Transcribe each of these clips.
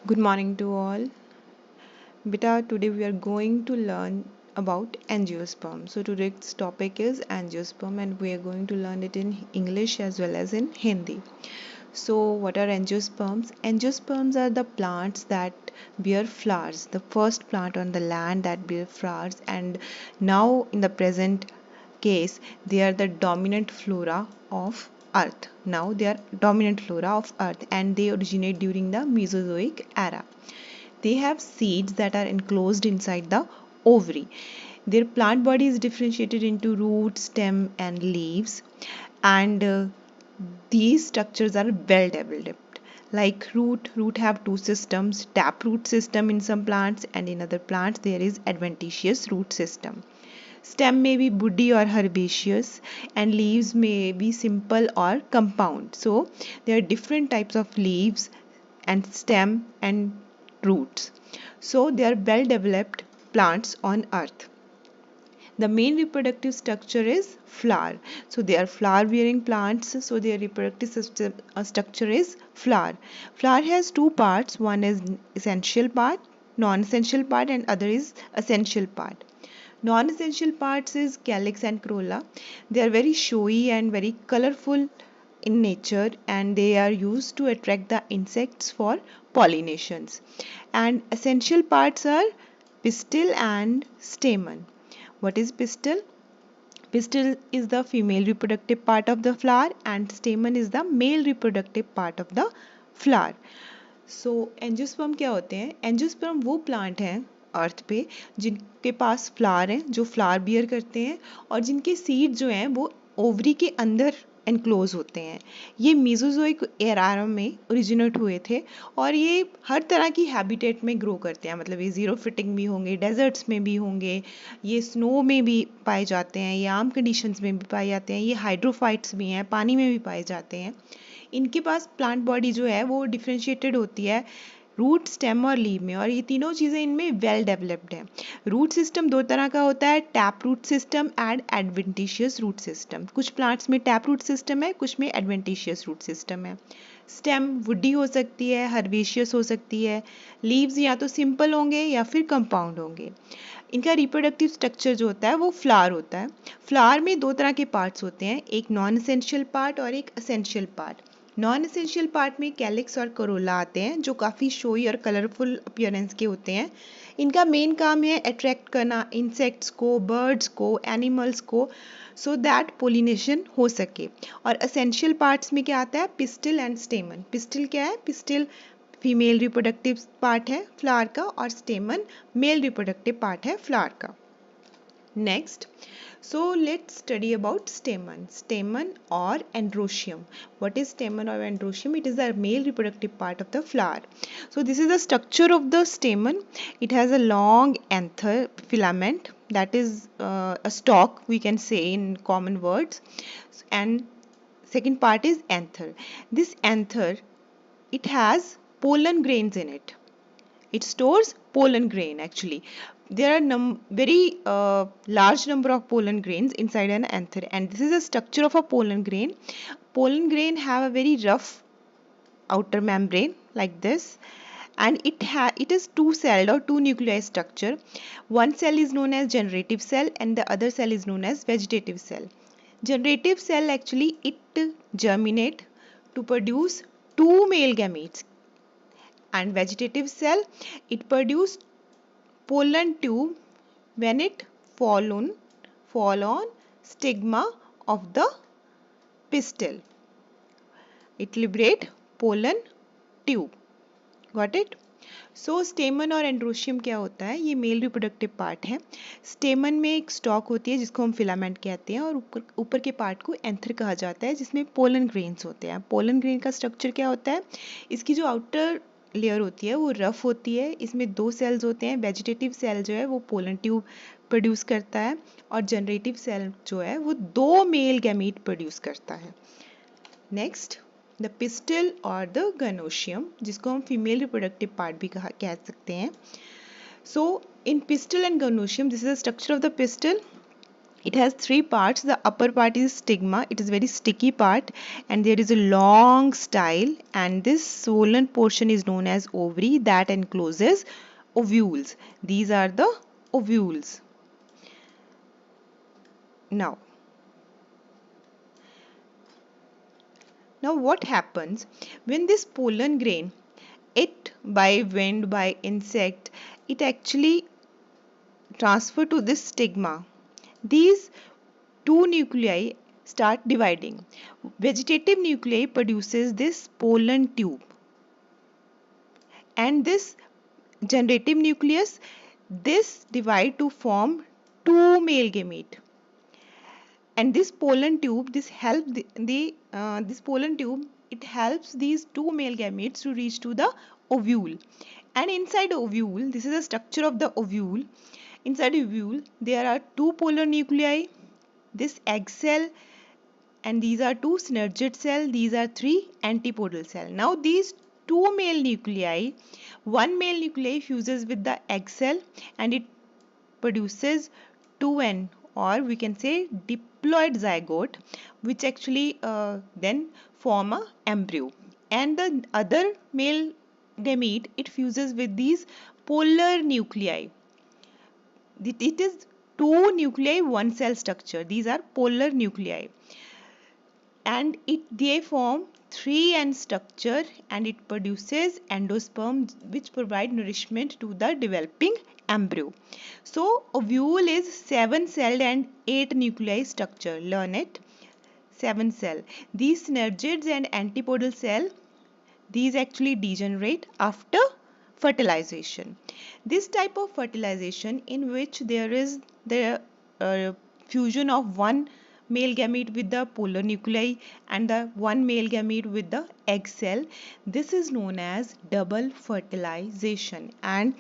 Good morning to all. Beta, today we are going to learn about angiosperm. So today's topic is angiosperm and we are going to learn it in English as well as in Hindi. So what are angiosperms? Angiosperms are the plants that bear flowers, the first plant on the land that bear flowers, and now in the present case they are the dominant flora of earth. Now they are dominant flora of earth and they originate during the Mesozoic era. They have seeds that are enclosed inside the ovary. Their plant body is differentiated into root, stem, and leaves, and these structures are well developed. Like root have two systems: taproot system in some plants, and in other plants there is adventitious root system. Stem may be woody or herbaceous, and leaves may be simple or compound. So there are different types of leaves and stem and roots. So they are well developed plants on earth. The main reproductive structure is flower. So they are flower bearing plants. So their reproductive system, structure is flower. Flower has two parts. One is essential part, non-essential part, and other is essential part. Non-essential parts is calyx and corolla. They are very showy and very colorful in nature, and they are used to attract the insects for pollinations. And essential parts are pistil and stamen. What is pistil? Pistil is the female reproductive part of the flower and stamen is the male reproductive part of the flower. So angiosperm क्या होते हैं? Angiosperm वो plant हैं अर्थ पे जिनके पास flower हैं, जो flower beer करते हैं और जिनके सीड जो हैं वो ओवरी के अंदर एनक्लोज होते हैं. ये मीजोजोइक एरा में ओरिजिनेट हुए थे और ये हर तरह की हैबिटेट में ग्रो करते हैं. मतलब ये जीरो फिटिंग भी होंगे, डेजर्ट्स में भी होंगे, ये स्नो में भी पाए जाते हैं, ये आम कंडीशंस में भी पाए जाते हैं, ये हाइड्रोफाइट्स भी हैं, पानी में भी पाए जाते हैं. इनके पास प्लांट बॉडी जो है वो डिफ्रेंशिएटेड होती है रूट, स्टेम और लीव में, और ये तीनों चीज़ें इनमें वेल डेवलप्ड हैं. रूट सिस्टम दो तरह का होता है: tap root system and adventitious root system. कुछ प्लांट्स में टैप रूट सिस्टम है, कुछ में एडवेंटिशियस रूट सिस्टम है. स्टेम वुडी हो सकती है, हर्बेशियस हो सकती है. लीव्स या तो सिंपल होंगे या फिर कंपाउंड होंगे. इनका रिप्रोडक्टिव स्ट्रक्चर जो होता है वो फ्लावर होता है. फ्लावर में दो तरह के पार्ट्स होते हैं, एक नॉन एसेंशियल पार्ट और एक essential part. Non essential part में कैलिक्स और करोला आते हैं जो काफ़ी शोई और कलरफुल अपीयरेंस के होते हैं. इनका मेन काम है अट्रैक्ट करना इंसेक्ट्स को, बर्ड्स को, एनिमल्स को, सो दैट पोलिनेशन हो सके. और एसेंशियल पार्ट्स में क्या आता है? Pistil and स्टेमन. पिस्टिल क्या है? पिस्टिल फीमेल रिप्रोडक्टिव पार्ट है फ्लावर का और स्टेमन मेल रिप्रोडक्टिव पार्ट है फ्लावर का. Next, so let's study about stamen or androecium. What is stamen or androecium? It is the male reproductive part of the flower. So this is the structure of the stamen. It has a long anther filament, that is a stalk, we can say in common words. And second part is anther. This anther, it has pollen grains in it. It stores pollen grain actually. There are very large number of pollen grains inside an anther, and this is the structure of a pollen grain. Pollen grain have a very rough outer membrane like this, and it is two-celled or two nuclei structure. One cell is known as generative cell and the other cell is known as vegetative cell. Generative cell actually it germinate to produce two male gametes, and vegetative cell it produce pollen tube when it fall on stigma of the pistil. It liberate pollen tube. Got it? सो स्टेमन और androecium क्या होता है? ये male reproductive part है. स्टेमन में एक stock होती है जिसको हम फिलामेंट कहते हैं और ऊपर के पार्ट को एंथर कहा जाता है जिसमें पोलन ग्रेन्स होते हैं. पोलन ग्रेन का स्ट्रक्चर क्या होता है? इसकी जो आउटर लेयर होती है वो रफ होती है. इसमें दो सेल्स होते हैं. वेजिटेटिव सेल जो है वो पोलन ट्यूब प्रोड्यूस करता है और जनरेटिव सेल जो है वो दो मेल गैमीट प्रोड्यूस करता है. नेक्स्ट, द पिस्टिल और द गनोशियम, जिसको हम फीमेल रिप्रोडक्टिव पार्ट भी कह सकते हैं. So in pistil and gynoecium, this is the structure of the pistil. It has three parts. The upper part is stigma. It is very sticky part, and there is a long style, and this swollen portion is known as ovary that encloses ovules. These are the ovules. Now what happens when this pollen grain, it by wind, by insect, it actually transfer to this stigma. These two nuclei start dividing. Vegetative nuclei produces this pollen tube, and this generative nucleus, this divide to form two male gamete. And this pollen tube, this pollen tube, it helps these two male gametes to reach to the ovule. And inside the ovule, this is the structure of the ovule. Inside the ovule, there are two polar nuclei, this egg cell, and these are two synergid cell, these are three antipodal cell. Now these two male nuclei, one male nuclei fuses with the egg cell and it produces 2N, or we can say diploid zygote, which actually then form a embryo. And the other male gamete, it fuses with these polar nuclei. It is two nuclei, one cell structure. These are polar nuclei, and they form 3N structure, and it produces endosperm, which provide nourishment to the developing embryo. So ovule is 7-celled and 8 nuclei structure. Learn it. 7 cell. These synergids and antipodal cell, these actually degenerate after fertilization. This type of fertilization, in which there is the fusion of one male gamete with the polar nuclei and the one male gamete with the egg cell, this is known as double fertilization. And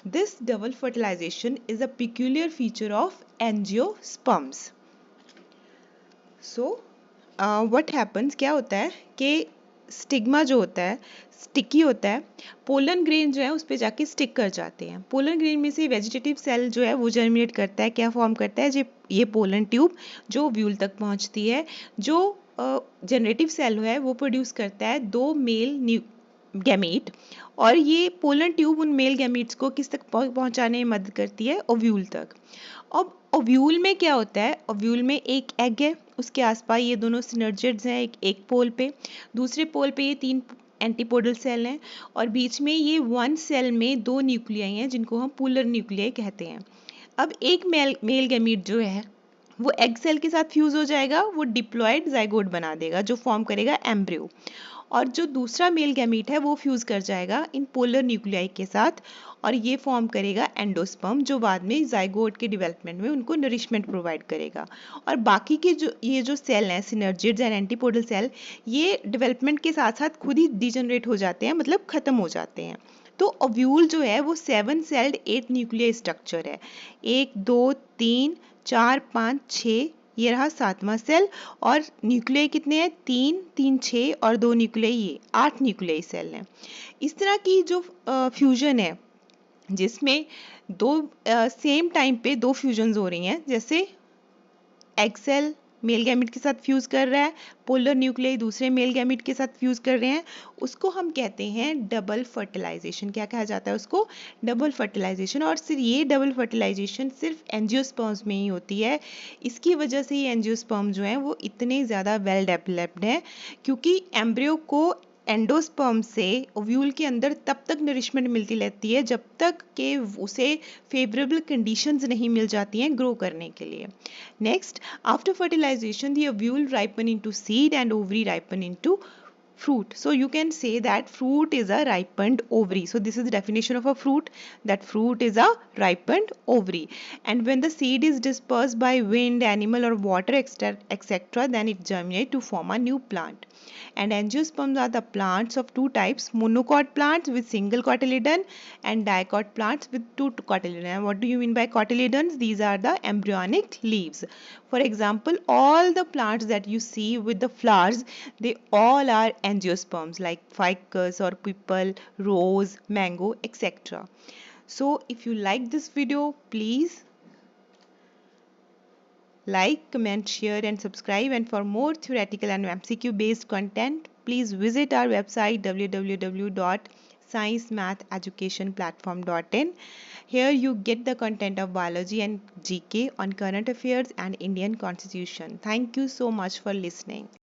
this double fertilization is a peculiar feature of angiosperms. So what happens, क्या होता है कि stigma जो होता है sticky होता है, pollen grain जो है उस पर जाके स्टिक कर जाते हैं. पोलन ग्रेन में से वेजिटेटिव सेल जो है वो जर्मिनेट करता है. क्या फॉर्म करता है? ये पोलन ट्यूब जो ओव्यूल तक पहुंचती है. जो जनरेटिव सेल है वो प्रोड्यूस करता है दो मेल गैमीट, और ये पोलन ट्यूब उन मेल गैमीट्स को किस तक पहुंचाने में मदद करती है? ओव्यूल तक. अब ओव्यूल में क्या होता है? ओव्यूल में एक एग है, उसके आसपास ये दोनों सिनर्जिड्स हैं, एक पोल पे, दूसरे पोल पे ये 3 एंटीपोडल सेल हैं, और बीच में ये 1 सेल में 2 न्यूक्लियाई हैं जिनको हम पोलर न्यूक्लियाई कहते हैं. अब एक मेल गैमीट जो है वो एग सेल के साथ फ्यूज हो जाएगा, वो डिप्लॉयड जाइगोट बना देगा जो फॉर्म करेगा एम्ब्रियो. और जो दूसरा मेल गैमीट है वो फ्यूज कर जाएगा इन पोलर न्यूक्लियाई के साथ, और ये फॉर्म करेगा एंडोस्पर्म जो बाद में जाइगोट के डेवलपमेंट में उनको नरिशमेंट प्रोवाइड करेगा. और बाकी के जो सेल हैं सिनर्जिड्स एंड एंटीपोडल सेल, ये डेवलपमेंट के साथ साथ खुद ही डिजनरेट हो जाते हैं, मतलब खत्म हो जाते हैं. तो ओव्यूल जो है वो 7 सेल्ड 8 न्यूक्लियर स्ट्रक्चर है. 1 2 3 4 5 6, ये रहा 7वां सेल, और न्यूक्लियाई कितने हैं? 3 3 6 और 2 न्यूक्लियाई, ये 8 न्यूक्लियाई सेल हैं. इस तरह की जो फ्यूजन है जिसमें दो सेम टाइम पे दो फ्यूजन्स हो रही हैं, जैसे एग सेल मेल गैमिट के साथ फ्यूज कर रहा है, पोलर न्यूक्लियाई दूसरे मेल गैमिट के साथ फ्यूज कर रहे हैं, उसको हम कहते हैं डबल फर्टिलाइजेशन. क्या कहा जाता है उसको? Double fertilisation. और सिर्फ ये डबल फर्टिलाइजेशन सिर्फ एंजियोस्पर्म्स में ही होती है. इसकी वजह से ये एंजियोस्पर्म जो हैं वो इतने ज़्यादा वेल डेवलप्ड हैं, क्योंकि एम्ब्रियो को एंडोस्पर्म से ओव्यूल के अंदर तब तक नरिशमेंट मिलती रहती है जब तक कि उसे फेवरेबल कंडीशंस नहीं मिल जाती हैं ग्रो करने के लिए. Next, after fertilisation the ovule ripen into seed and ovary ripen into fruit. So you can say that fruit is a ripened ovary. So this is the definition of a fruit, that fruit is a ripened ovary. And when the seed is dispersed by wind, animal or water etc., then it germinates to form a new plant. And angiosperms are the plants of two types: monocot plants with single cotyledon and dicot plants with two cotyledons. And what do you mean by cotyledons? These are the embryonic leaves. For example, all the plants that you see with the flowers, they all are angiosperms, like ficus or pipal, rose, mango, etc. So if you like this video, please Like, comment, share, and subscribe. And for more theoretical and MCQ based content, please visit our website www.sciencematheducationplatform.in. Here you get the content of biology and GK on current affairs and Indian Constitution. Thank you so much for listening.